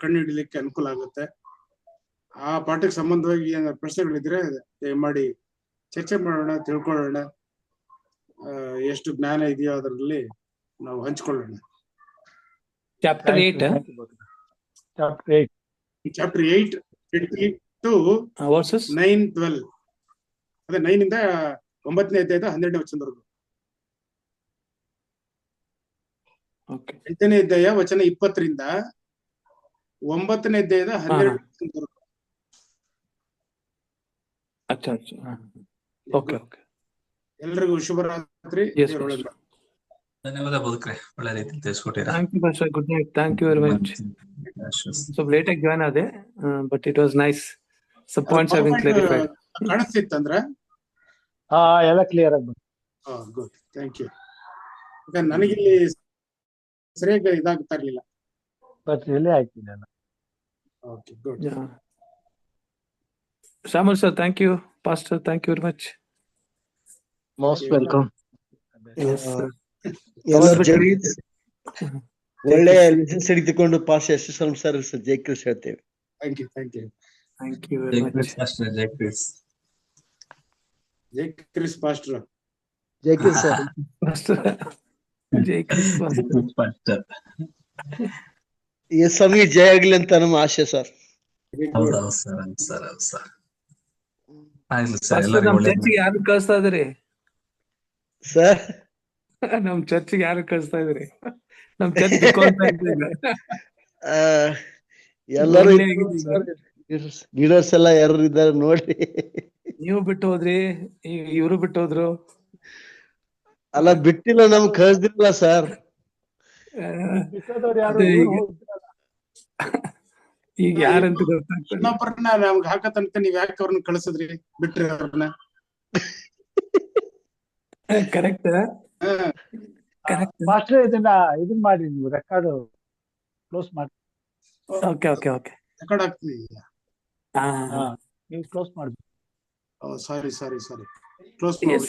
ಕಂಡು ಹಿಡಿಲಿಕ್ಕೆ ಅನುಕೂಲ ಆಗುತ್ತೆ. ಆ ಪಾಠಕ್ಕೆ ಸಂಬಂಧವಾಗಿ ಏನಾದ್ರು ಪ್ರಶ್ನೆಗಳಿದ್ರೆ ದಯಮಾಡಿ ಚರ್ಚೆ ಮಾಡೋಣ, ತಿಳ್ಕೊಳ್ಳೋಣ. ಎಷ್ಟು ಜ್ಞಾನ ಇದೆಯೋ ಅದರಲ್ಲಿ ನಾವು ಹಂಚಿಕೊಳ್ಳೋಣ. Chapter 8. Chapter 8 to verses 9-12. ಅದೇ 9 ಇಂದ 9ನೇ ಅಧ್ಯಾಯದ 12ನೇ ವಚನದವರೆಗೂ. 8ನೇ ಅಧ್ಯಾಯ ವಚನ 20 ರಿಂದ 9ನೇ ಅಧ್ಯಾಯದ 12ನೇ ವಚನದವರೆಗೂ. ಓಕೆ. ಎಲ್ರಿಗೂ ಶುಭರಾತ್ರಿ. ಧನ್ಯವಾದ ಬೋಧಕರೇ, ಒಳ್ಳೆ ರೀತಿಯಲ್ಲಿ ತಿಳಿಸ್ಕೊಟ್ಟಿರಾ. Thank you, Pastor. Good night. Thank you very much. So late ಆಗಿ ಜಾಯ್ನ್ ಆದೆ, but it was nice. Some points have been clarified. ಕಾಣಿಸ್ತಿತ್ತಂದ್ರ ಎಲ್ಲ ಕ್ಲಿಯರ್ ಆಗಿ ಬಂತು. Good, thank you. ನನಗಿಲ್ಲಿ ಸರಿಯಾಗಿ ಇದಾಗ್ತಾ ಇರ್ಲಿಲ್ಲ, ಬಟ್ ರಿಲೇ ಆಗ್ತಿದೆ. Okay, good. Shamal sir, thank you. Pastor, thank you very much. Most welcome. Yes, sir. ಒಳ್ಳೆ lessons ಹಿಡಿದುಕೊಂಡು ಪಾಸ್ ಯಶಸ್ವಿ ಸರ್ ಜೈ ಕ್ರಿಸ್ ಹೇಳ್ತೇವೆ. Thank you, thank you. Thank you very much. ಜೈ ಕ್ರಿಸ್. ಜೈ ಕ್ರಿಸ್ ಪಾಸ್ಟರ್. ಜೈ ಕ್ರಿಸ್ ಸರ್. Pastor. ಜೈ ಕ್ರಿಸ್ ಪಾಸ್ಟರ್. ಈ ಸಮಯ ಜಯ ಆಗ್ಲಿ ಅಂತ ನಮ್ಮ ಆಶೆ ಸರ್. ಹೌದೌದು ಸರ್. ಆಗ್ಲಿ ಸರ್. Pastor, ನಮ್ ಚರ್ಚಿಗೆ ಯಾರು ಕಳಿಸ್ತಾ ಇದ್ರಿ ಸರ್? ನಮ್ ಚರ್ಚಿಗೆ ಯಾರು ಕಳಿಸ್ತಾ ಇದ್ರಿ? ನಮ್ ಚರ್ಚ್ ಎಲ್ಲರೂ ಲೀಡರ್ಸ್ ಎಲ್ಲ ಯಾರು ಇದ್ದಾರೆ ನೋಡಿ. ನೀವು ಬಿಟ್ಟು ಹೋದ್ರಿ, ಈಗ ಇವರು ಬಿಟ್ಟು ಹೋದ್ರು. ಅಲ್ಲ, ಬಿಟ್ಟಿಲ್ಲ, ನಮ್ ಕಳ್ಸಿಲ್ಲ ಸರ್. ಈಗ ಯಾರಂತ ಗೊತ್ತಾಗ್ತದೆ. ಇನ್ನೊಬ್ಬರನ್ನ ನಮ್ಗೆ ಹಾಕತನಕ ನೀವ್ ಯಾಕೆ ಅವ್ರನ್ನ ಕಳಿಸಿದ್ರಿ, ಬಿಟ್ರಿ ಅವ್ರನ್ನ? ಕರೆಕ್ಟ್. ಮಾಸ್ಟರ್ ಇದನ್ನ ಮಾಡಿ, ನೀವು ರೆಕಾರ್ಡ್ ಕ್ಲೋಸ್ ಮಾಡಿ. ಓಕೆ. ರೆಕಾರ್ಡ್ ಆಗ್ತಿದೆ ಈಗ. ನೀವು ಕ್ಲೋಸ್ ಮಾಡ್ಬೇಕು. ಸಾರಿ ಕ್ಲೋಸ್ ಮಾಡಿ.